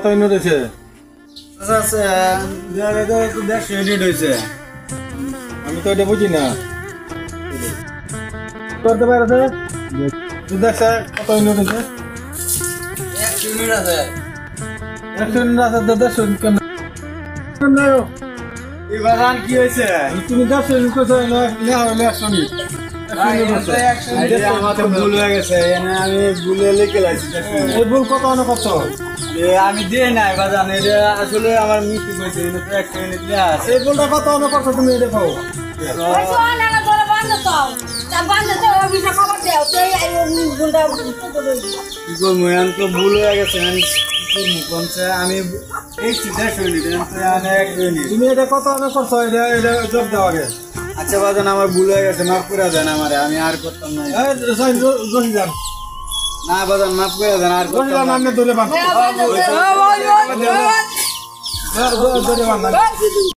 কত ইউনিট হয়েছে? আমি তো এটা বুঝি না। করতে পারে তুই দেখছে কত ইউনিট হয়েছে? 100 ইউনিট আছে। 100 ইউনিট আছে, 150 ইউনিট কেন? এই বাগান কি হয়েছে? তুমি 150 ইউনিট করছো, লেখা হলে 100 ইউনিট। আমার ভুল হয়ে গেছে, আমি ভুলে লিখে লাগছি। এই ভুল কত অনেক করছো? আমি দিয়ে নাই বাজান, এটা আসলে আমার মিষ্টি হয়েছে। 100 ইউনিট দেওয়া আছে। এই ভুলটা কত অনেক করছো তুমি দেখো। কি করবো, এখন তো ভুল হয়ে গেছে। আমি 150 ইউনিট, 1 ইউনিট। তুমি এটা কত অনেক করছো, এটা জব দাও আগে। আচ্ছা বাজান, আমার ভুল হয়ে গেছে, মাফ করে দেন আমারে, আমি আর করতাম না। জহিদান না বাজান, মাফ করে দেন, আর করতাম জহিদান না। আমি ধরে বান।